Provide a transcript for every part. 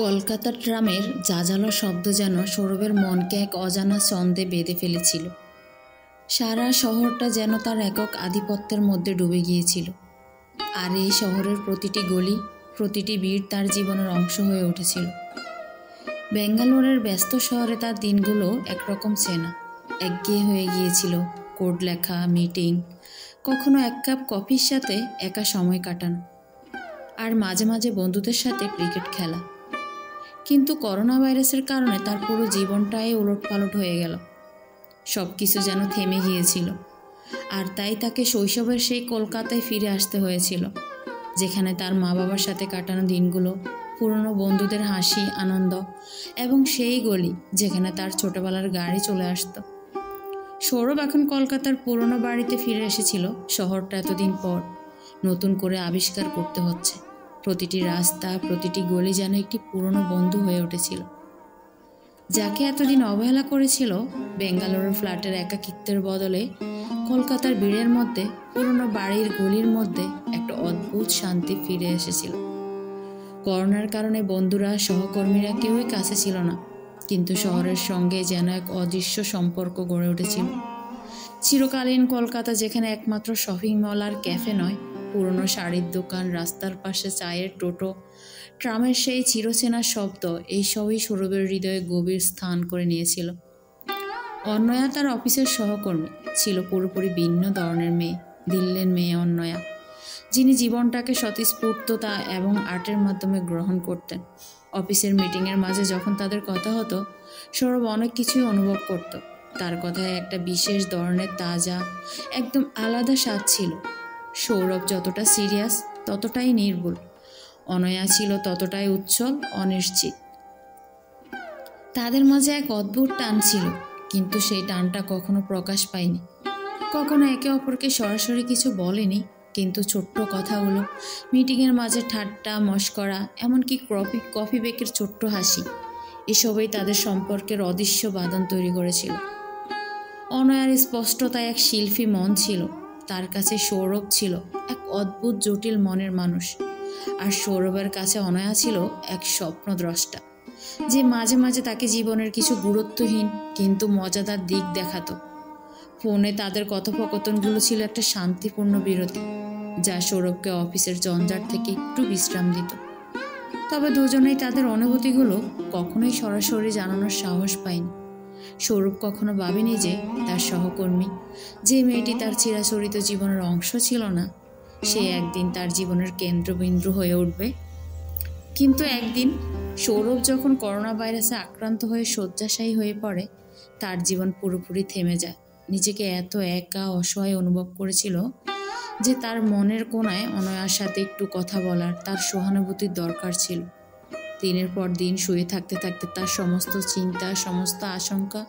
কলকাতার ট্রামের জাজালো শব্দ যেন সৌরভের মনকে এক অজানা ছন্দে বেঁধে ফেলেছিল। সারা শহরটা যেন তার একক আধিপত্যের মধ্যে ডুবে গিয়েছিল। আর এই শহরের প্রতিটি গলি, প্রতিটি ভিড় তার জীবনের অংশ হয়ে উঠেছিল। বেঙ্গালোরের ব্যস্ত শহরে তার দিনগুলো একরকম চেনা, একঘেয়ে হয়ে গিয়েছিল। কোড লেখা, মিটিং, কখনো এক কাপ কফির সাথে একা সময় কাটানো, আর মাঝে মাঝে বন্ধুদের সাথে ক্রিকেট খেলা। কিন্তু করোনা ভাইরাসের কারণে তার পুরো জীবনটাই ওলটপালট হয়ে গেল। সব কিছু যেন থেমে গিয়েছিল। আর তাই তাকে শৈশবের সেই কলকাতায় ফিরে আসতে হয়েছিল, যেখানে তার মা বাবার সাথে কাটানো দিনগুলো, পুরনো বন্ধুদের হাসি, আনন্দ, এবং সেই গলি যেখানে তার ছোটবেলার গাড়ি চলে আসতো। সৌরভ এখন কলকাতার পুরনো বাড়িতে ফিরে এসেছিল। শহরটা এতদিন পর নতুন করে আবিষ্কার করতে হচ্ছে। প্রতিটি রাস্তা, প্রতিটি গলি যেন একটি পুরনো বন্ধু হয়ে উঠেছিল, যাকে এতদিন অবহেলা করেছিল। বেঙ্গালুরুর ফ্ল্যাটের একাকিত্বের বদলে কলকাতার ভিড়ের মধ্যে, পুরনো বাড়ির গলির মধ্যে একটা অদ্ভুত শান্তি ফিরে এসেছিল। করোনার কারণে বন্ধুরা, সহকর্মীরা কেউই কাছে ছিল না, কিন্তু শহরের সঙ্গে যেন এক অদৃশ্য সম্পর্ক গড়ে উঠেছিল। চিরকালীন কলকাতা, যেখানে একমাত্র শপিং মল আর ক্যাফে নয়, পুরনো শাড়ির দোকান, রাস্তার পাশে চায়ের টোটো, ট্রামের সেই চিরচেনা শব্দ, এইসবই সৌরভের হৃদয়ে গভীর স্থান করে নিয়েছিল। অন্নয়া তার অফিসের সহকর্মী ছিল, পুরোপুরি ভিন্ন ধরনের মেয়ে, দিল্লির মেয়ে অন্নয়া, যিনি জীবনটাকে স্বতঃস্ফূর্ততা এবং আর্টের মাধ্যমে গ্রহণ করতেন। অফিসের মিটিংয়ের মাঝে যখন তাদের কথা হতো, সৌরভ অনেক কিছুই অনুভব করত। তার কথায় একটা বিশেষ ধরনের তাজা, একদম আলাদা স্বাদ ছিল। সৌরভ যতটা সিরিয়াস, ততটাই নির্ভুল। অনয়া ছিল ততটাই উচ্ছল, অনিশ্চিত। তাদের মাঝে এক অদ্ভুত টান ছিল, কিন্তু সেই টানটা কখনো প্রকাশ পায়নি। কখনো একে অপরকে সরাসরি কিছু বলেনি, কিন্তু ছোট্ট কথাগুলো, মিটিংয়ের মাঝে ঠাট্টা, মশকরা, এমনকি কফি ব্রেকের ছোট্ট হাসি, এসবই তাদের সম্পর্কের অদৃশ্য বাঁধন তৈরি করেছিল। অনয়ার স্পষ্টতায় এক শিল্পী মন ছিল, তার কাছে সৌরভ ছিল এক অদ্ভুত জটিল মনের মানুষ। আর সৌরভের কাছে অনয়া ছিল এক স্বপ্নদ্রষ্টা, যে মাঝে মাঝে তাকে জীবনের কিছু গুরুত্বহীন কিন্তু মজাদার দিক দেখাতো। ফোনে তাদের কথোপকথনগুলো ছিল একটা শান্তিপূর্ণ বিরতি, যা সৌরভকে অফিসের জঞ্জাট থেকে একটু বিশ্রাম দিত। তবে দুজনেই তাদের অনুভূতিগুলো কখনোই সরাসরি জানানোর সাহস পায়নি। সৌরভ কখনো ভাবেনি যে তার সহকর্মী, যে মেয়েটি তার চিরাচরিত জীবনের অংশ ছিল না, সে একদিন তার জীবনের কেন্দ্রবিন্দু হয়ে উঠবে। কিন্তু একদিন সৌরভ যখন করোনা ভাইরাসে আক্রান্ত হয়ে শয্যাশায়ী হয়ে পড়ে, তার জীবন পুরোপুরি থেমে যায়। নিজেকে এত একা, অসহায় অনুভব করেছিল যে তার মনের কোণায় অনয়ার সাথে একটু কথা বলার, তার সহানুভূতির দরকার ছিল। দিনের পর দিন শুয়ে থাকতে থাকতে তার সমস্ত চিন্তা, সমস্ত আশঙ্কা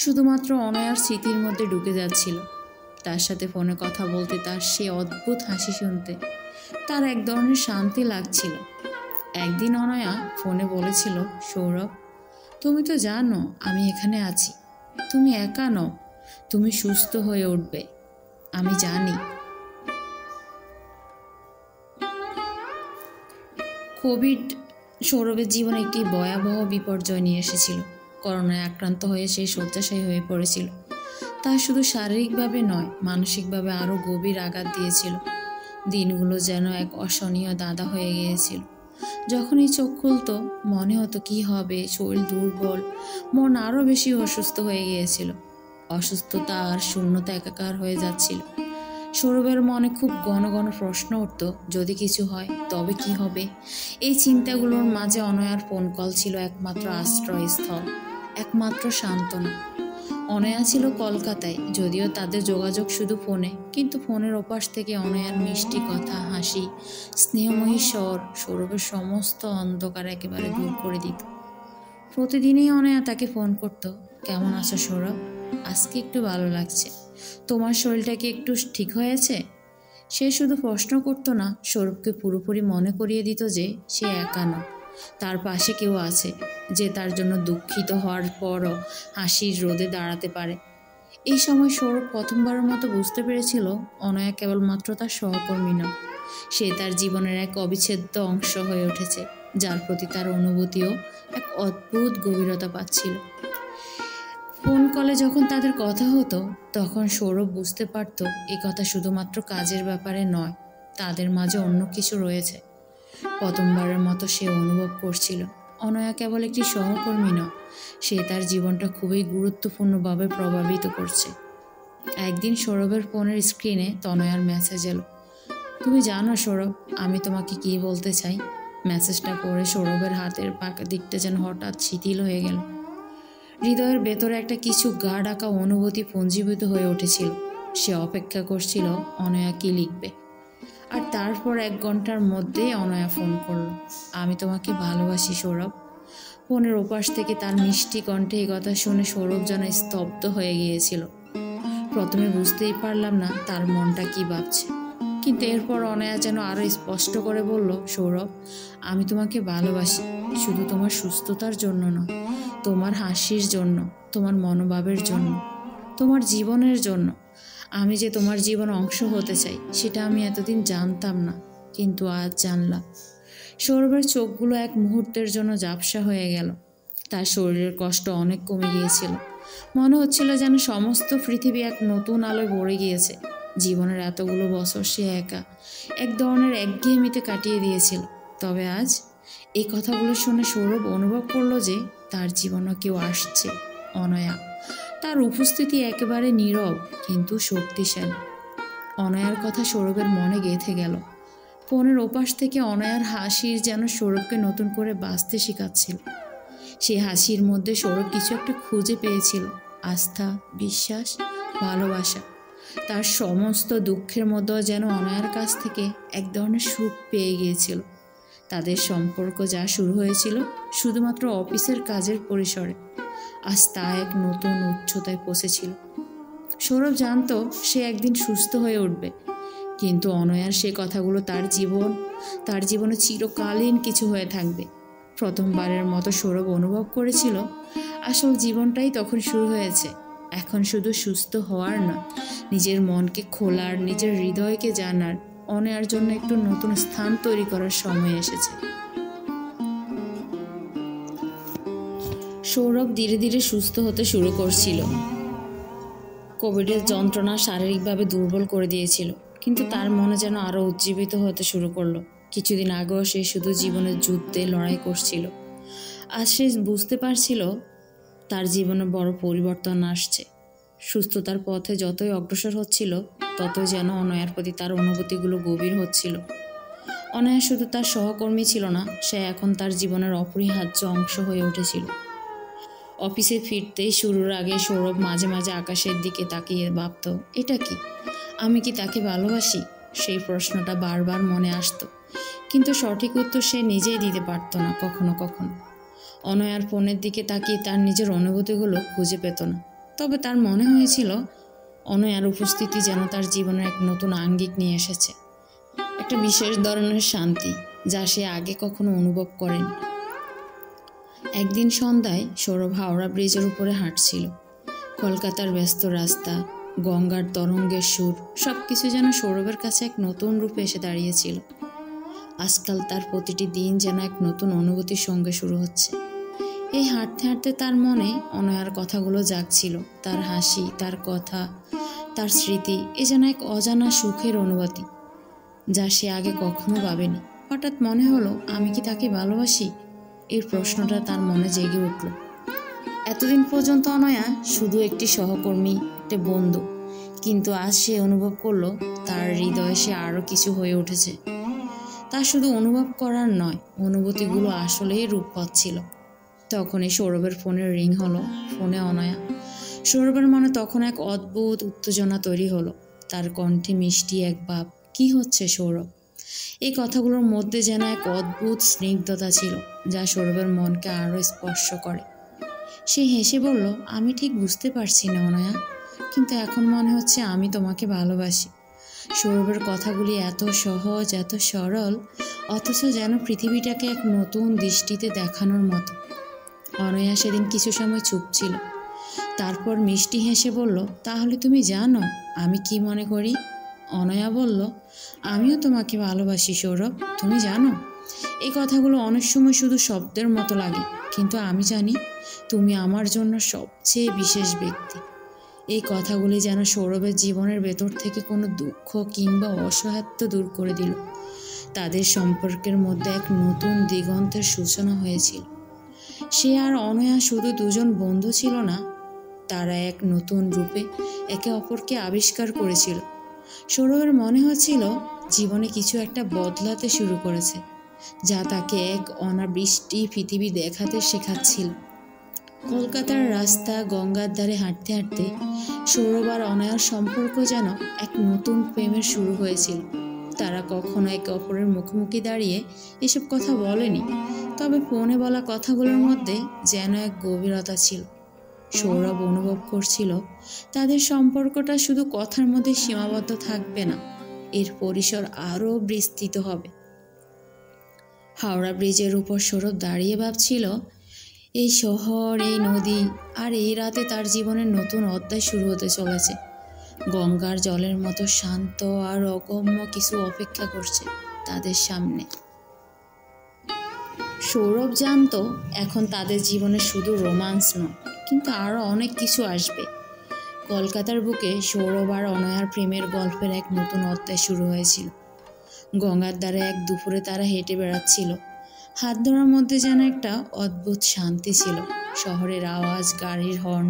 শুধুমাত্র অনয়ার স্মৃতির মধ্যে ঢুকে যাচ্ছিল। তার সাথে ফোনে কথা বলতে, তার সে অদ্ভুত হাসি শুনতে তার এক ধরনের শান্তি লাগছিল। একদিন অনয়া ফোনে বলেছিল, সৌরভ, তুমি তো জানো আমি এখানে আছি। তুমি একা নও, তুমি সুস্থ হয়ে উঠবে, আমি জানি। কোভিড সৌরভের জীবনে একটি ভয়াবহ বিপর্যয় নিয়ে এসেছিল। করোনায় আক্রান্ত হয়ে সে শয্যাশায়ী হয়ে পড়েছিল। তা শুধু শারীরিকভাবে নয়, মানসিকভাবে আরও গভীর আঘাত দিয়েছিল। দিনগুলো যেন এক অসহনীয় দাদা হয়ে গিয়েছিল। যখনই চোখ খুলত, মনে হতো কি হবে, শরীর দুর্বল, মন আরও বেশি অসুস্থ হয়ে গিয়েছিল। অসুস্থতা আর শূন্যতা একাকার হয়ে যাচ্ছিল। সৌরভের মনে খুব ঘন ঘন প্রশ্ন উঠত, যদি কিছু হয় তবে কি হবে। এই চিন্তাগুলোর মাঝে অনয়ার ফোন কল ছিল একমাত্র আশ্রয়স্থল, একমাত্র সান্ত্বনা। অনয়া ছিল কলকাতায়, যদিও তাদের যোগাযোগ শুধু ফোনে, কিন্তু ফোনের ওপাশ থেকে অনয়ার মিষ্টি কথা, হাসি, স্নেহময়ী স্বর সৌরভের সমস্ত অন্ধকার একেবারে দূর করে দিত। প্রতিদিনই অনয়া তাকে ফোন করত, কেমন আছো সৌরভ, আজকে একটু ভালো লাগছে, তোমার শরীরটা কি একটু ঠিক হয়েছে? সে শুধু প্রশ্ন করতো না, সৌরভকে পুরোপুরি মনে করিয়ে দিত যে সে একা নয়, তার পাশে কেউ আছে, যে তার জন্য দুঃখিত হওয়ার পরও হাসির রোদে দাঁড়াতে পারে। এই সময় সৌরভ প্রথমবারের মতো বুঝতে পেরেছিল, অনয়া কেবলমাত্র তার সহকর্মী নয়, সে তার জীবনের এক অবিচ্ছেদ্য অংশ হয়ে উঠেছে। যার প্রতি তার অনুভূতিও এক অদ্ভুত গভীরতা পাচ্ছিল। ফোন কলে যখন তাদের কথা হতো তখন সৌরভ বুঝতে পারত এ কথা শুধুমাত্র কাজের ব্যাপারে নয়, তাদের মাঝে অন্য কিছু রয়েছে। প্রথমবারের মতো সে অনুভব করছিল অনয়া কেবল একটি সহকর্মী নয়, সে তার জীবনটা খুবই গুরুত্বপূর্ণভাবে প্রভাবিত করছে। একদিন সৌরভের ফোনের স্ক্রিনে তনয়ার মেসেজ এলো। তুমি জানো সৌরভ, আমি তোমাকে কি বলতে চাই। মেসেজটা পড়ে সৌরভের হাতের পাকা দিকটা যেন হঠাৎ শিথিল হয়ে গেল। হৃদয়ের ভেতরে একটা কিছু গা ডাকা অনুভূতি পুঞ্জীভূত হয়ে উঠেছিল। সে অপেক্ষা করছিল অনয়া কি লিখবে। আর তারপর 1 ঘন্টার মধ্যেই অনয়া ফোন করলো। আমি তোমাকে ভালোবাসি সৌরভ। ফোনের ওপাশ থেকে তার মিষ্টি কণ্ঠে এই কথা শুনে সৌরভ যেন স্তব্ধ হয়ে গিয়েছিল। প্রথমে বুঝতেই পারলাম না তার মনটা কি ভাবছে, কিন্তু এরপর অনয়া যেন আরো স্পষ্ট করে বলল, সৌরভ, আমি তোমাকে ভালোবাসি, শুধু তোমার সুস্থতার জন্য নয়, তোমার হাসির জন্য, তোমার মনোভাবের জন্য, তোমার জীবনের জন্য। আমি যে তোমার জীবন অংশ হতে চাই সেটা আমি এতদিন জানতাম না, কিন্তু আজ জানলাম। সৌরভের চোখগুলো এক মুহূর্তের জন্য ঝাপসা হয়ে গেল। তার শরীরের কষ্ট অনেক কমে গিয়েছিল। মনে হচ্ছিল যেন সমস্ত পৃথিবী এক নতুন আলোয় ভরে গিয়েছে। জীবনের এতগুলো বছর সে একা এক ধরনের একঘেয়েমিতে কাটিয়ে দিয়েছিল। তবে আজ এই কথাগুলো শুনে সৌরভ অনুভব করলো যে তার জীবনে কেউ আসছে, অনয়া। তার উপস্থিতি একেবারে নীরব কিন্তু শক্তিশালী। অনয়ার কথা সৌরভের মনে গেঁথে গেল। ফোনের ওপাশ থেকে অনয়ার হাসির যেন সৌরভকে নতুন করে বাঁচতে শেখাচ্ছিল। সেই হাসির মধ্যে সৌরভ কিছু একটা খুঁজে পেয়েছিল, আস্থা, বিশ্বাস, ভালোবাসা। তার সমস্ত দুঃখের মধ্যেও যেন অনয়ার কাছ থেকে এক ধরনের সুখ পেয়ে গিয়েছিল। তাদের সম্পর্ক যা শুরু হয়েছিল শুধুমাত্র অফিসের কাজের পরিসরে, আজ তা এক নতুন উচ্চতায় পৌঁছেছিল। সৌরভ জানতো সে একদিন সুস্থ হয়ে উঠবে, কিন্তু অনয়ার সে কথাগুলো তার জীবনে চিরকালীন কিছু হয়ে থাকবে। প্রথমবারের মতো সৌরভ অনুভব করেছিল আসল জীবনটাই তখন শুরু হয়েছে। এখন শুধু সুস্থ হওয়ার না, নিজের মনকে খোলার, নিজের হৃদয়কে জানার, অনয়ার জন্য একটু নতুন স্থান তৈরি করার সময় এসেছে। সৌরভ ধীরে ধীরে সুস্থ হতে শুরু করছিল। কোভিডের যন্ত্রণা শারীরিকভাবে দুর্বল করে দিয়েছিল, কিন্তু তার মনে যেন আরও উজ্জীবিত হতে শুরু করলো। কিছুদিন আগেও সে শুধু জীবনের যুদ্ধে লড়াই করছিল। আজ সে বুঝতে পারছিল তার জীবনে বড় পরিবর্তন আসছে। সুস্থতার পথে যতই অগ্রসর হচ্ছিল ততই যেন অনয়ার প্রতি তার অনুভূতিগুলো গভীর হচ্ছিল। অনয়া শুধু তার সহকর্মী ছিল না, সে এখন তার জীবনের অপরিহার্য অংশ হয়ে উঠেছিল। অফিসে ফিরতেই শুরুর আগে সৌরভ মাঝে মাঝে আকাশের দিকে তাকিয়ে ভাবত, এটা কি, আমি কি তাকে ভালোবাসি? সেই প্রশ্নটা বারবার মনে আসতো, কিন্তু সঠিক উত্তর সে নিজেই দিতে পারত না। কখনো কখনো অনয়ার ফোনের দিকে তাকিয়ে তার নিজের অনুভূতিগুলো খুঁজে পেত না। তবে তার মনে হয়েছিল অনয়ার উপস্থিতি যেন তার জীবনের এক নতুন আঙ্গিক নিয়ে এসেছে, একটা বিশেষ ধরনের শান্তি যা সে আগে কখনো অনুভব করেনি। একদিন সন্ধ্যায় সৌরভ হাওড়া ব্রিজের উপরে হাঁটছিল। কলকাতার ব্যস্ত রাস্তা, গঙ্গার তরঙ্গের সুর, সব কিছু যেন সৌরভের কাছে এক নতুন রূপে এসে দাঁড়িয়েছিল। আজকাল তার প্রতিটি দিন যেন এক নতুন অনুভূতির সঙ্গে শুরু হচ্ছে। এই হাঁটতে হাঁটতে তার মনে অনয়ার কথাগুলো জাগছিল, তার হাসি, তার কথা, তার স্মৃতি। এ যেন এক অজানা সুখের অনুভূতি যা সে আগে কখনো ভাবেনি। হঠাৎ মনে হলো, আমি কি তাকে ভালোবাসি? এই প্রশ্নটা তার মনে জেগে উঠল। এতদিন পর্যন্ত অনয়া শুধু একটি সহকর্মী, একটা বন্ধু, কিন্তু আজ সে অনুভব করলো তার হৃদয়ে সে আরও কিছু হয়ে উঠেছে। তা শুধু অনুভব করার নয়, অনুভূতিগুলো আসলেই রূপ পাচ্ছিল। তখনই সৌরভের ফোনের রিং হলো। ফোনে অনয়া। সৌরভের মনে তখন এক অদ্ভুত উত্তেজনা তৈরি হলো। তার কণ্ঠে মিষ্টি এক ভাব। কি হচ্ছে সৌরভ? এই কথাগুলোর মধ্যে যেন এক অদ্ভুত স্নিগ্ধতা ছিল যা সৌরভের মনকে আরও স্পর্শ করে। সে হেসে বলল, আমি ঠিক বুঝতে পারছি না অনয়া, কিন্তু এখন মনে হচ্ছে আমি তোমাকে ভালোবাসি। সৌরভের কথাগুলি এত সহজ, এত সরল, অথচ যেন পৃথিবীটাকে এক নতুন দৃষ্টিতে দেখানোর মতো। অনয়া সেদিন কিছু সময় চুপ ছিল। তারপর মিষ্টি হেসে বলল, তাহলে তুমি জানো আমি কি মনে করি? অনয়া বলল, আমিও তোমাকে ভালোবাসি সৌরভ, তুমি জানো। এই কথাগুলো অনেক সময় শুধু শব্দের মতো লাগে, কিন্তু আমি জানি তুমি আমার জন্য সবচেয়ে বিশেষ ব্যক্তি। এই কথাগুলি যেন সৌরভের জীবনের ভেতর থেকে কোনো দুঃখ কিংবা অসহায়ত্ব দূর করে দিল। তাদের সম্পর্কের মধ্যে এক নতুন দিগন্তের সূচনা হয়েছিল। সে আর অনয়া শুধু দুজন বন্ধু ছিল না, তারা এক নতুন রূপে একে অপরকে আবিষ্কার করেছিল। সৌরভের মনে হচ্ছিল জীবনে কিছু একটা বদলাতে শুরু করেছে, যা তাকে এক অনাবৃষ্টি পৃথিবী দেখাতে শেখাচ্ছিল। কলকাতার রাস্তা গঙ্গার ধারে হাঁটতে হাঁটতে সৌরভ আর অনয়ার সম্পর্ক যেন এক নতুন প্রেমের শুরু হয়েছিল। তারা কখনো একে অপরের মুখোমুখি দাঁড়িয়ে এসব কথা বলেনি, তবে ফোনে বলা কথাগুলোর মধ্যে যেন এক গভীরতা ছিল। সৌরভ অনুভব করছিল তাদের সম্পর্কটা শুধু কথার মধ্যে সীমাবদ্ধ থাকবে না, এর পরিসর আরও বিস্তৃত হবে। হাওড়া ব্রিজের উপর সৌরভ দাঁড়িয়ে ভাবছিল, এই শহর, এই নদী আর এই রাতে তার জীবনের নতুন অধ্যায় শুরু হতে চলেছে। গঙ্গার জলের মতো শান্ত আর অগম্য কিছু অপেক্ষা করছে তাদের সামনে। সৌরভ জানতো এখন তাদের জীবনে শুধু রোমান্স নয়, কিন্তু আরও অনেক কিছু আসবে। কলকাতার বুকে সৌরভ আর অনয়ার প্রেমের গল্পের এক নতুন অধ্যায় শুরু হয়েছিল। গঙ্গার ধারে এক দুপুরে তারা হেঁটে বেড়াচ্ছিল। হাত ধরার মধ্যে যেন একটা অদ্ভুত শান্তি ছিল। শহরের আওয়াজ, গাড়ির হর্ন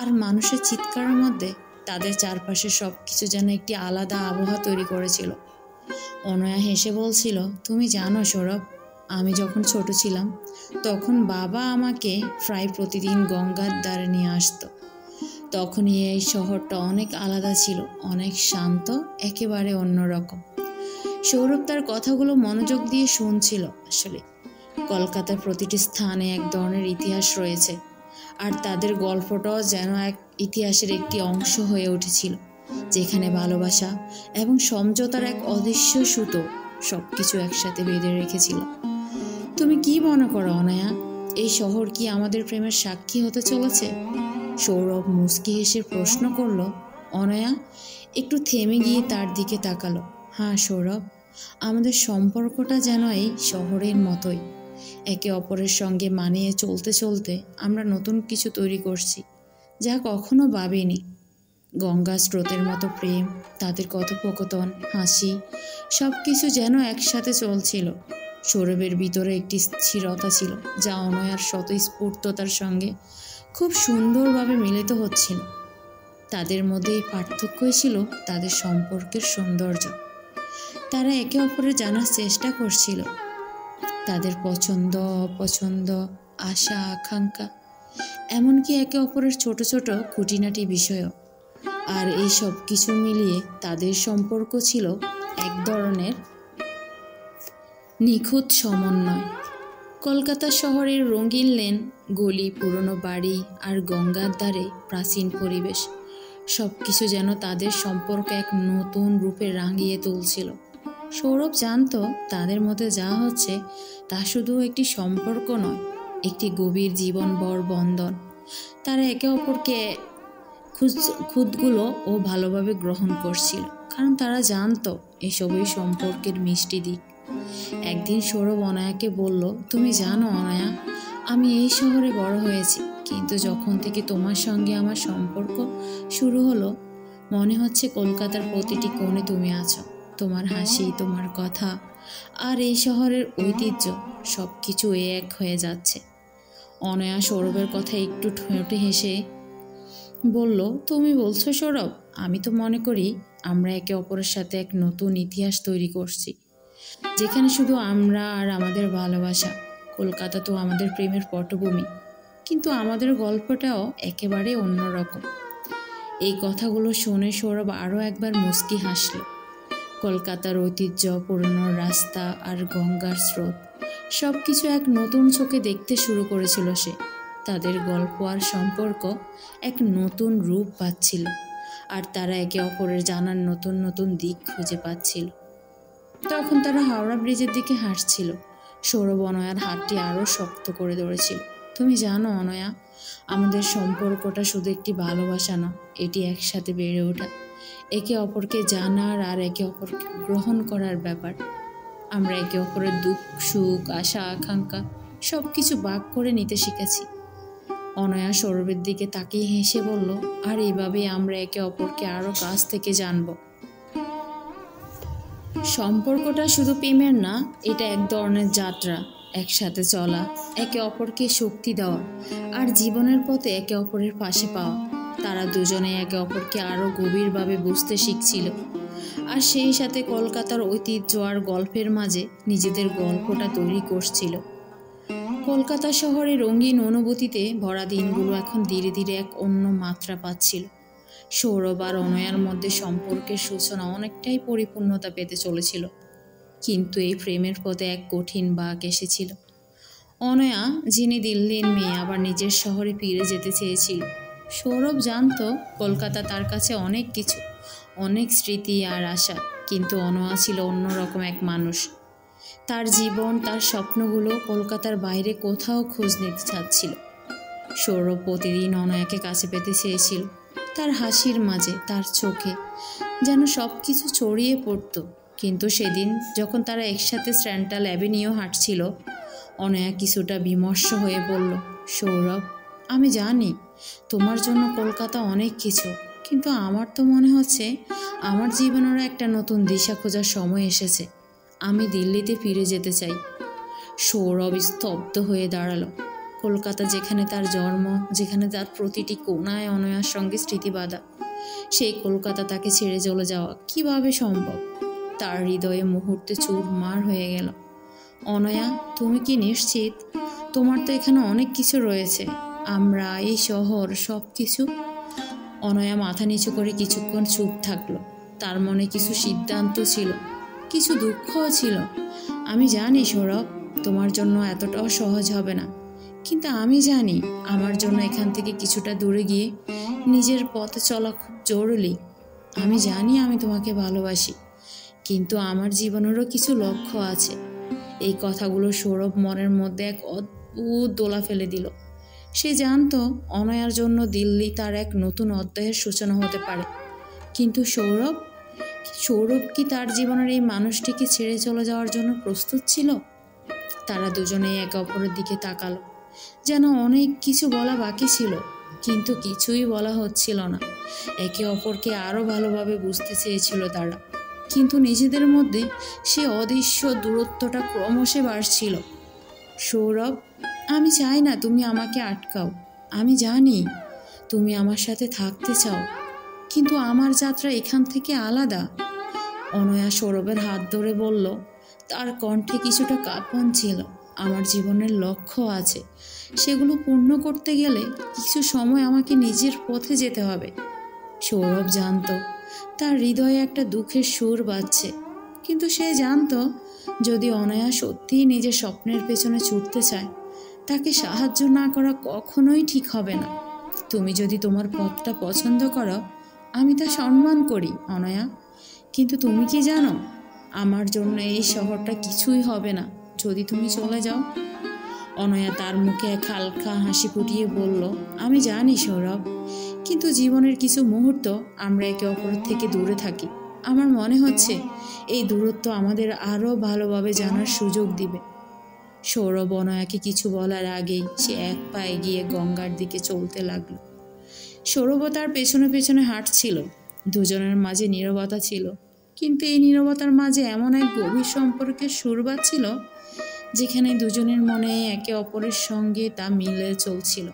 আর মানুষের চিৎকারের মধ্যে তাদের চারপাশে সব কিছু যেন একটি আলাদা আবহাওয়া তৈরি করেছিল। অনয়া হেসে বলছিল, তুমি জানো সৌরভ, আমি যখন ছোট ছিলাম তখন বাবা আমাকে প্রায় প্রতিদিন গঙ্গার ধারে নিয়ে আসতো। তখনই এই শহরটা অনেক আলাদা ছিল, অনেক শান্ত, একেবারে অন্যরকম। সৌরভ তার কথাগুলো মনোযোগ দিয়ে শুনছিল। আসলে কলকাতার প্রতিটি স্থানে এক ধরনের ইতিহাস রয়েছে, আর তাদের গল্পটাও যেন এক ইতিহাসের একটি অংশ হয়ে উঠেছিল, যেখানে ভালোবাসা এবং সমঝোতার এক অদৃশ্য সুতো সব কিছু একসাথে বেঁধে রেখেছিল। তুমি কি মনে করো অনয়া, এই শহর কি আমাদের প্রেমের সাক্ষী হতে চলেছে? সৌরভ মুচকি হেসে প্রশ্ন করল। অনয়া একটু থেমে গিয়ে তার দিকে তাকালো। হ্যাঁ সৌরভ, আমাদের সম্পর্কটা যেন এই শহরের মতোই, একে অপরের সঙ্গে মানিয়ে চলতে চলতে আমরা নতুন কিছু তৈরি করছি, যা কখনো ভাবিনি। গঙ্গা স্রোতের মতো প্রেম, তাদের কথোপকথন, হাসি, সব কিছু যেন একসাথে চলছিল। সৌরভের ভিতরে একটি স্থিরতা ছিল, যা অনয়ার স্বতঃস্ফূর্ততার সঙ্গে খুব সুন্দরভাবে মিলিত হচ্ছিল। তাদের মধ্যে এই পার্থক্যই ছিল তাদের সম্পর্কের সৌন্দর্য। তারা একে অপরের জানার চেষ্টা করছিল, তাদের পছন্দ, অপছন্দ, আশা, আকাঙ্ক্ষা, এমনকি একে অপরের ছোট ছোট খুঁটিনাটি বিষয়ও। আর এই সব কিছু মিলিয়ে তাদের সম্পর্ক ছিল এক ধরনের নিখুঁত সমন্বয়। কলকাতা শহরের রঙিন লেন, গলি, পুরনো বাড়ি আর গঙ্গার ধারে প্রাচীন পরিবেশ, সব কিছু যেন তাদের সম্পর্ক এক নতুন রূপে রাঙিয়ে তুলছিল। সৌরভ জানত তাদের মধ্যে যা হচ্ছে তা শুধু একটি সম্পর্ক নয়, একটি গভীর জীবনভর বন্ধন। তারা একে অপরকে খুঁতগুলো ও ভালোভাবে গ্রহণ করছিল, কারণ তারা জানত এসবই সম্পর্কের মিষ্টি দিক। একদিন সৌরভ অনয়াকে বলল, তুমি জানো অনয়া, আমি এই শহরে বড় হয়েছি, কিন্তু যখন থেকে তোমার সঙ্গে আমার সম্পর্ক শুরু হলো, মনে হচ্ছে কলকাতার প্রতিটি কোণে তুমি আছো। তোমার হাসি, তোমার কথা আর এই শহরের ঐতিহ্য, সব কিছু এক হয়ে যাচ্ছে। অনয়া সৌরভের কথা একটু ঠোঁটে হেসে বলল, তুমি বলছো সৌরভ, আমি তো মনে করি আমরা একে অপরের সাথে এক নতুন ইতিহাস তৈরি করছি, যেখানে শুধু আমরা আর আমাদের ভালোবাসা। কলকাতা তো আমাদের প্রেমের পটভূমি, কিন্তু আমাদের গল্পটাও একেবারে অন্যরকম। এই কথাগুলো শুনে সৌরভ আরও একবার মুচকি হাসল। কলকাতার ঐতিহ্য, পুরনো রাস্তা আর গঙ্গার স্রোত, সব কিছু এক নতুন চোখে দেখতে শুরু করেছিল সে। তাদের গল্প আর সম্পর্ক এক নতুন রূপ পাচ্ছিল, আর তারা একে অপরের জানার নতুন নতুন দিক খুঁজে পাচ্ছিল। তখন তারা হাওড়া ব্রিজের দিকে হাঁটছিল। সৌরভ অনয়ার হাতটি আরও শক্ত করে ধরেছিল। তুমি জানো অনয়া, আমাদের সম্পর্কটা শুধু একটি ভালোবাসা না, এটি একসাথে বেড়ে ওঠা, একে অপরকে জানার আর একে অপরকে গ্রহণ করার ব্যাপার। আমরা একে অপরের দুঃখ সুখ আশা আকাঙ্ক্ষা সব কিছু ভাগ করে নিতে শিখেছি। অনয়া সৌরভের দিকে তাকিয়ে হেসে বলল, আর এইভাবেই আমরা একে অপরকে আরও কাছ থেকে জানব। সম্পর্কটা শুধু প্রেমের না, এটা এক ধরনের যাত্রা, একসাথে চলা, একে অপরকে শক্তি দেওয়া আর জীবনের পথে একে অপরের পাশে পাওয়া। তারা দুজনে একে অপরকে আরও গভীরভাবে বুঝতে শিখছিল, আর সেই সাথে কলকাতার ঐতিহ্য আর গল্পের মাঝে নিজেদের গল্পটা তৈরি করছিল। কলকাতা শহরে রঙিন অনুভূতিতে ভরা দিনগুলো এখন ধীরে ধীরে এক অন্য মাত্রা পাচ্ছিল। সৌরভ আর অনয়ার মধ্যে সম্পর্কের সূচনা অনেকটাই পরিপূর্ণতা পেতে চলেছিল, কিন্তু এই প্রেমের পথে এক কঠিন বাঁক এসেছিল। অনয়া, যিনি দিল্লির মেয়ে, আবার নিজের শহরে ফিরে যেতে চেয়েছিল। সৌরভ জানত কলকাতা তার কাছে অনেক কিছু, অনেক স্মৃতি আর আশা, কিন্তু অনয়া ছিল অন্যরকম এক মানুষ। তার জীবন, তার স্বপ্নগুলো কলকাতার বাইরে কোথাও খোঁজ নিতে চাচ্ছিল। সৌরভ প্রতিদিন অনয়াকে কাছে পেতে চেয়েছিল, তার হাসির মাঝে, তার চোখে যেন সব কিছু ছড়িয়ে পড়ত। কিন্তু সেদিন যখন তারা একসাথে সেন্ট্রাল অ্যাভিনিউ হাঁটছিল, অনয়া কিছুটা বিমর্ষ হয়ে বলল, সৌরভ, আমি জানি তোমার জন্য কলকাতা অনেক কিছু, কিন্তু আমার তো মনে হচ্ছে আমার জীবনেরও একটা নতুন দিশা খোঁজার সময় এসেছে। আমি দিল্লিতে ফিরে যেতে চাই। সৌরভ স্তব্ধ হয়ে দাঁড়ালো। কলকাতা, যেখানে তার জন্ম, যেখানে তার প্রতিটি কোণায় অনয়ার সঙ্গে স্মৃতিবাধা, সেই কলকাতা তাকে ছেড়ে চলে যাওয়া কিভাবে সম্ভব? তার হৃদয়ে মুহূর্তে চুরমার হয়ে গেল। অনয়া, তুমি কি নিশ্চিত? তোমার তো এখানে অনেক কিছু রয়েছে, আমরা, এই শহর, সব কিছু। অনয়া মাথা নিচু করে কিছুক্ষণ চুপ থাকলো। তার মনে কিছু সিদ্ধান্ত ছিল, কিছু দুঃখও ছিল। আমি জানি সৌরভ, তোমার জন্য এতটাও সহজ হবে না, কিন্তু আমি জানি আমার জন্য এখান থেকে কিছুটা দূরে গিয়ে নিজের পথে চলা খুব জরুরি। আমি জানি আমি তোমাকে ভালোবাসি, কিন্তু আমার জীবনেরও কিছু লক্ষ্য আছে। এই কথাগুলো সৌরভ মনের মধ্যে এক অদ্ভুত দোলা ফেলে দিল। সে জানত অনয়ার জন্য দিল্লি তার এক নতুন অধ্যায়ের সূচনা হতে পারে, কিন্তু সৌরভ কি তার জীবনের এই মানুষটিকে ছেড়ে চলে যাওয়ার জন্য প্রস্তুত ছিল? তারা দুজনেই একে অপরের দিকে তাকালো, যেন অনেক কিছু বলা বাকি ছিল, কিন্তু কিছুই বলা হচ্ছিল না। একে অপরকে আরও ভালোভাবে বুঝতে চেয়েছিল তারা, কিন্তু নিজেদের মধ্যে সে অদৃশ্য দূরত্বটা ক্রমশ বাড়ছিল। সৌরভ, আমি চাই না তুমি আমাকে আটকাও। আমি জানি তুমি আমার সাথে থাকতে চাও, কিন্তু আমার যাত্রা এখান থেকে আলাদা। অনয়া সৌরভের হাত ধরে বলল, তার কণ্ঠে কিছুটা কাঁপন ছিল। আমার জীবনের লক্ষ্য আছে, সেগুলো পূর্ণ করতে গেলে কিছু সময় আমাকে নিজের পথে যেতে হবে। সৌরভ জানত তার হৃদয়ে একটা দুঃখের সুর বাজছে, কিন্তু সে জানত যদি অনয়া সত্যিই নিজের স্বপ্নের পেছনে ছুটতে চায়, তাকে সাহায্য না করা কখনোই ঠিক হবে না। তুমি যদি তোমার পথটা পছন্দ করো, আমি তা সম্মান করি অনয়া, কিন্তু তুমি কি জানো, আমার জন্য এই শহরটা কিছুই হবে না যদি তুমি চলে যাও। অনয়া তার মুখে এক হালকা হাসি ফুটিয়ে বলল, আমি জানি সৌরভ, কিন্তু জীবনের কিছু মুহূর্ত আমরা একে অপরের থেকে দূরে থাকি। আমার মনে হচ্ছে এই দূরত্ব আমাদের আরও ভালোভাবে জানার সুযোগ দিবে। সৌরভ অনয়াকে কিছু বলার আগেই সে এক পা এগিয়ে গঙ্গার দিকে চলতে লাগলো। সৌরভ তার পেছনে পেছনে হাঁটছিল। দুজনের মাঝে নীরবতা ছিল, কিন্তু এই নীরবতার মাঝে এমন এক গভীর সম্পর্কের সুর বাজছিল, যেখানে দুজনের মনে একে অপরের সঙ্গে তা মিলে চলছিল।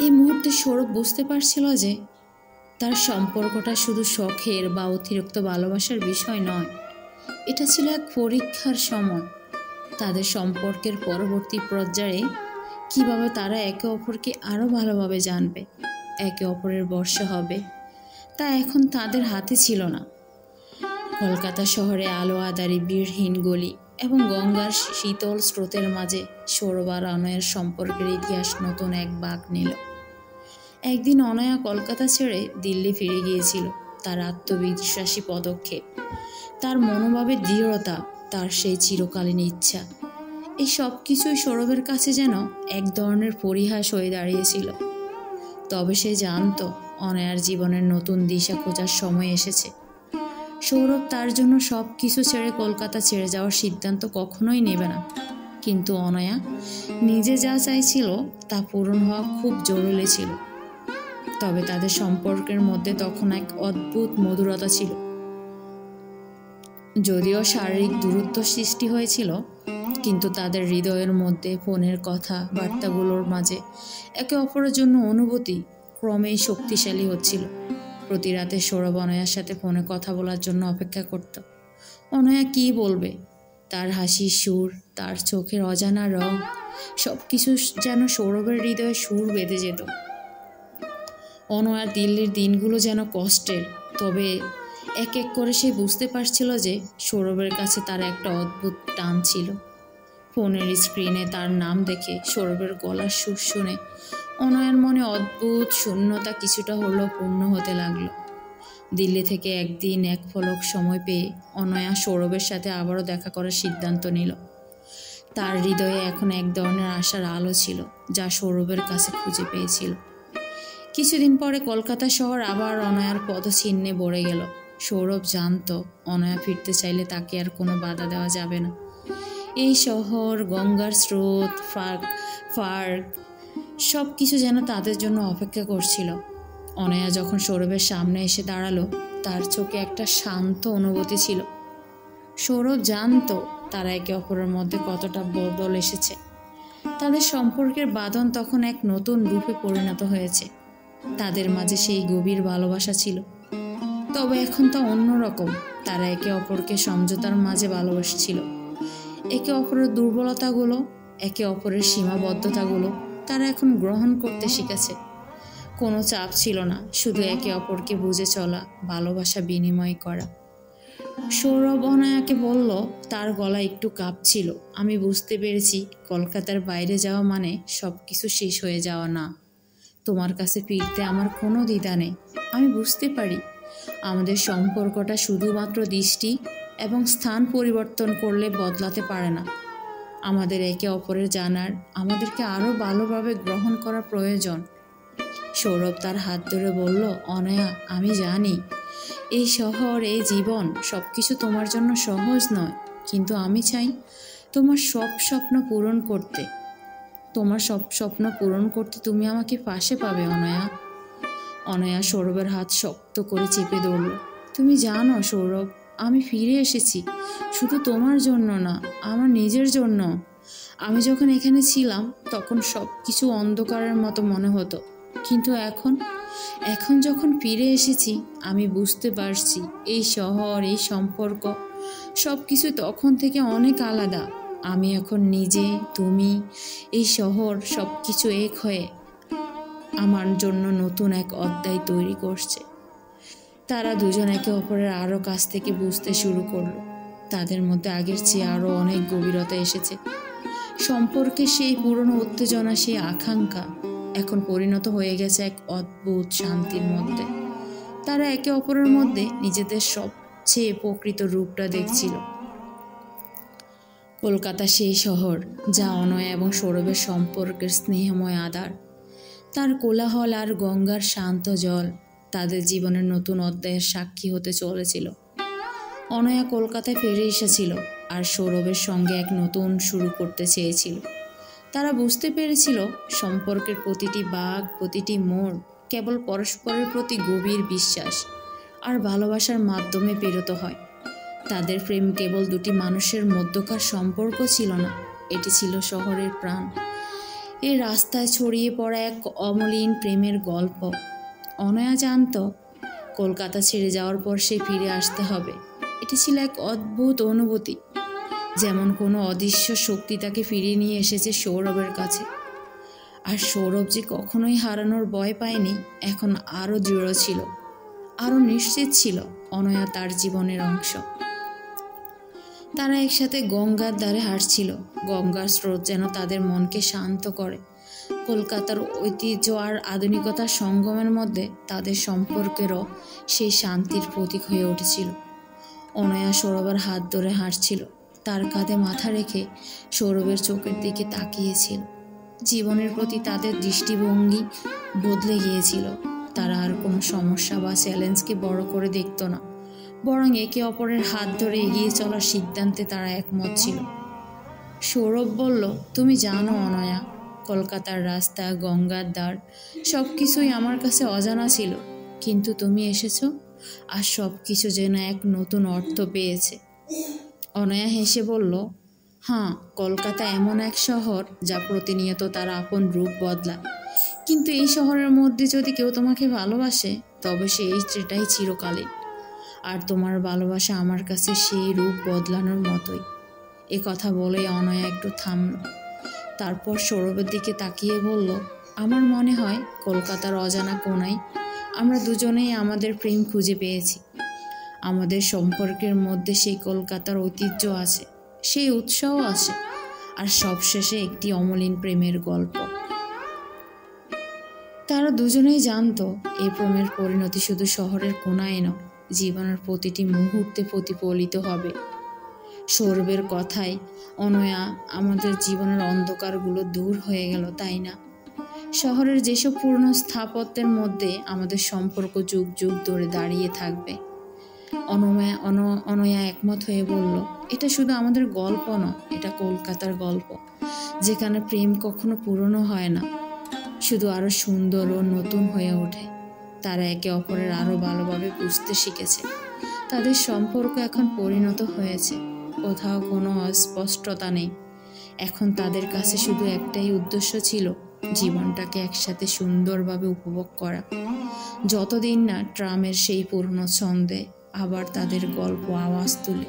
এই মুহূর্তে সৌরভ বুঝতে পারছিল যে তার সম্পর্কটা শুধু শখের বা অতিরিক্ত ভালোবাসার বিষয় নয়, এটা ছিল এক পরীক্ষার সময়। তাদের সম্পর্কের পরবর্তী পর্যায়ে কিভাবে তারা একে অপরকে আরও ভালোভাবে জানবে, একে অপরের বর্ষা হবে, তা এখন তাদের হাতে ছিল না। কলকাতা শহরে আলো আঁধারি, ভিড়হীন গলি এবং গঙ্গার শীতল স্রোতের মাঝে সৌরভ আর অনয়ার সম্পর্কের ইতিহাস নতুন এক বাঁক নিল। একদিন অনয়া কলকাতা ছেড়ে দিল্লি ফিরে গিয়েছিল। তার আত্মবিশ্বাসী পদক্ষেপ, তার মনোভাবের দৃঢ়তা, তার সেই চিরকালীন ইচ্ছা, এই সব কিছুই সৌরভের কাছে যেন এক ধরনের পরিহাস হয়ে দাঁড়িয়েছিল। তবে সে জানত অনয়ার জীবনের নতুন দিশা খোঁজার সময় এসেছে। সৌরভ তার জন্য সব কিছু ছেড়ে কলকাতা ছেড়ে যাওয়ার সিদ্ধান্ত কখনোই নেবে না, কিন্তু অনয়া নিজে যা চাইছিল তা পূরণ হওয়া খুব জরুরি ছিল। তবে তাদের সম্পর্কের মধ্যে তখন এক অদ্ভুত মধুরতা ছিল। যদিও শারীরিক দূরত্ব সৃষ্টি হয়েছিল, কিন্তু তাদের হৃদয়ের মধ্যে ফোনের কথা বার্তাগুলোর মাঝে একে অপরের জন্য অনুভূতি ক্রমেই শক্তিশালী হচ্ছিল। প্রতি রাতে সৌরভ অনয়ার সাথে ফোনে কথা বলার জন্য অপেক্ষা করত। অনয়া কী বলবে, তার হাসির সুর, তার চোখের অজানা রং, সব কিছু যেন সৌরভের হৃদয়ে সুর বেঁধে যেত। অনয়ার দিল্লির দিনগুলো যেন কষ্টের, তবে এক এক করে সে বুঝতে পারছিল যে সৌরভের কাছে তার একটা অদ্ভুত টান ছিল। ফোনের স্ক্রিনে তার নাম দেখে, সৌরভের গলার সুর শুনে অনয়ার মনে অদ্ভুত শূন্যতা কিছুটা হলেও পূর্ণ হতে লাগলো। দিল্লি থেকে একদিন এক পলক সময় পেয়ে অনয়া সৌরভের সাথে আবারও দেখা করার সিদ্ধান্ত নিল। তার হৃদয়ে এখন এক ধরনের আশার আলো ছিল, যা সৌরভের কাছে খুঁজে পেয়েছিল। কিছুদিন পরে কলকাতা শহর আবার অনয়ার পদচিহ্নে ভরে গেল। সৌরভ জানত অনয়া ফিরতে চাইলে তাকে আর কোনো বাধা দেওয়া যাবে না। এই শহর, গঙ্গার স্রোত, পার্ক সব কিছু যেন তাদের জন্য অপেক্ষা করছিল। অনয়া যখন সৌরভের সামনে এসে দাঁড়ালো, তার চোখে একটা শান্ত অনুভূতি ছিল। সৌরভ জানত তারা একে অপরের মধ্যে কতটা বদল এসেছে। তাদের সম্পর্কের বাঁধন তখন এক নতুন রূপে পরিণত হয়েছে। তাদের মাঝে সেই গভীর ভালোবাসা ছিল, তবে এখন তা অন্যরকম। তারা একে অপরকে সমঝোতার মাঝে ভালোবাসছিল। একে অপরের দুর্বলতাগুলো, একে অপরের সীমাবদ্ধতাগুলো তারা এখন গ্রহণ করতে শিখেছে। কোনো চাপ ছিল না, শুধু একে অপরকে বুঝে চলা, ভালোবাসা বিনিময় করা। সৌরভ অনয়াকে বলল, তার গলা একটু কাঁপছিল, আমি বুঝতে পেরেছি কলকাতার বাইরে যাওয়া মানে সব কিছু শেষ হয়ে যাওয়া না। তোমার কাছে ফিরতে আমার কোনো দ্বিধা নেই। আমি বুঝতে পারি আমাদের সম্পর্কটা শুধুমাত্র দৃষ্টি এবং স্থান পরিবর্তন করলে বদলাতে পারে না। আমাদের একে অপরের জানার, আমাদেরকে আরও ভালোভাবে গ্রহণ করা প্রয়োজন। সৌরভ তার হাত ধরে বলল, অনয়া, আমি জানি এই শহর, এই জীবন সব কিছু তোমার জন্য সহজ নয়, কিন্তু আমি চাই তোমার সব স্বপ্ন পূরণ করতে। তোমার সব স্বপ্ন পূরণ করতে তুমি আমাকে পাশে পাবে অনয়া। অনয়া সৌরভের হাত শক্ত করে চেপে ধরল। তুমি জানো সৌরভ, আমি ফিরে এসেছি শুধু তোমার জন্য না, আমার নিজের জন্য। আমি যখন এখানে ছিলাম তখন সব কিছু অন্ধকারের মতো মনে হতো, কিন্তু এখন যখন ফিরে এসেছি আমি বুঝতে পারছি এই শহর, এই সম্পর্ক সব কিছু তখন থেকে অনেক আলাদা। আমি এখন নিজে, তুমি, এই শহর সব কিছু এক হয়ে আমার জন্য নতুন এক অধ্যায় তৈরি করছে। তারা দুজন একে অপরের আরও কাছ থেকে বুঝতে শুরু করলো। তাদের মধ্যে আগের চেয়ে আরও অনেক গভীরতা এসেছে। সম্পর্কে সেই পুরনো উত্তেজনা, সেই আকাঙ্ক্ষা এখন পরিণত হয়ে গেছে এক অদ্ভুত শান্তির মধ্যে। তারা একে অপরের মধ্যে নিজেদের সবচেয়ে প্রকৃত রূপটা দেখছিল। কলকাতা সেই শহর যা অনয়া এবং সৌরভের সম্পর্কের স্নেহময় আধার। তার কোলাহল আর গঙ্গার শান্ত জল তাদের জীবনের নতুন অধ্যায়ের সাক্ষী হতে চলেছিল। অনয়া কলকাতায় ফিরে এসেছিল আর সৌরভের সঙ্গে এক নতুন শুরু করতে চেয়েছিল। তারা বুঝতে পেরেছিল সম্পর্কের প্রতিটি বাঁক, প্রতিটি মোড় কেবল পরস্পরের প্রতি গভীর বিশ্বাস আর ভালোবাসার মাধ্যমে পেরোত হয়। তাদের প্রেম কেবল দুটি মানুষের মধ্যকার সম্পর্ক ছিল না, এটি ছিল শহরের প্রাণ। এই রাস্তায় ছড়িয়ে পড়া এক অমলিন প্রেমের গল্প। অনয়া জানত কলকাতা ছেড়ে যাওয়ার পর সে ফিরে আসতে হবে। এটি ছিল এক অদ্ভুত অনুভূতি, যেমন কোনো অদৃশ্য শক্তি তাকে ফিরিয়ে নিয়ে এসেছে সৌরভের কাছে। আর সৌরভ যে কখনোই হারানোর ভয় পায়নি, এখন আরও দৃঢ় ছিল, আরও নিশ্চিত ছিল অনয়া তার জীবনের অংশ। তারা একসাথে গঙ্গার ধারে হাঁটছিল। গঙ্গার স্রোত যেন তাদের মনকে শান্ত করে। কলকাতার ঐতিহ্য আর আধুনিকতার সঙ্গমের মধ্যে তাদের সম্পর্কেরও সেই শান্তির প্রতীক হয়ে উঠেছিল। অনয়া সৌরভের হাত ধরে হাঁটছিল, তার কাঁধে মাথা রেখে সৌরভের চোখের দিকে তাকিয়েছিল। জীবনের প্রতি তাদের দৃষ্টিভঙ্গি বদলে গিয়েছিল। তারা আর কোনো সমস্যা বা চ্যালেঞ্জকে বড় করে দেখত না, বরং একে অপরের হাত ধরে এগিয়ে চলার সিদ্ধান্তে তারা একমত ছিল। সৌরভ বলল, তুমি জানো অনয়া, কলকাতার রাস্তা, গঙ্গার ধার সব কিছুই আমার কাছে অজানা ছিল, কিন্তু তুমি এসেছো আর সব কিছু যেন এক নতুন অর্থ পেয়েছে। অনয়া হেসে বলল, হ্যাঁ, কলকাতা এমন এক শহর যা প্রতিনিয়ত তার আপন রূপ বদলায়, কিন্তু এই শহরের মধ্যে যদি কেউ তোমাকে ভালোবাসে তবে সেটাই চিরকালীন, আর তোমার ভালোবাসা আমার কাছে সেই রূপ বদলানোর মতোই। এ কথা বলেই অনয়া একটু থামল, তারপর সৌরভের দিকে তাকিয়ে বলল, আমার মনে হয় কলকাতার অজানা কোণায় আমরা দুজনেই আমাদের প্রেম খুঁজে পেয়েছি। আমাদের সম্পর্কের মধ্যে সেই কলকাতার ঐতিহ্য আছে, সেই উৎসাহ আছে, আর সবশেষে একটি অমলিন প্রেমের গল্প। তারা দুজনেই জানতো এই প্রেমের পরিণতি শুধু শহরের কোণায় নয়, জীবনের প্রতিটি মুহূর্তে প্রতিফলিত হবে। সৌরভের কথায় অনয়া, আমাদের জীবনের অন্ধকারগুলো দূর হয়ে গেল, তাই না? শহরের যেসব পুরনো স্থাপত্যের মধ্যে আমাদের সম্পর্ক যুগ যুগ ধরে দাঁড়িয়ে থাকবে। অনয়া একমত হয়ে বলল, এটা শুধু আমাদের গল্প নয়, এটা কলকাতার গল্প, যেখানে প্রেম কখনো পুরনো হয় না, শুধু আরো সুন্দর ও নতুন হয়ে ওঠে। তারা একে অপরের আরো ভালোভাবে বুঝতে শিখেছে। তাদের সম্পর্ক এখন পরিণত হয়েছে, কোথাও কোনো অস্পষ্টতা নেই। এখন তাদের কাছে শুধু একটাই উদ্দেশ্য ছিল, জীবনটাকে একসাথে সুন্দরভাবে উপভোগ করা, যতদিন না ট্রামের সেই পুরনো ছন্দে আবার তাদের গল্প আওয়াজ তুলে।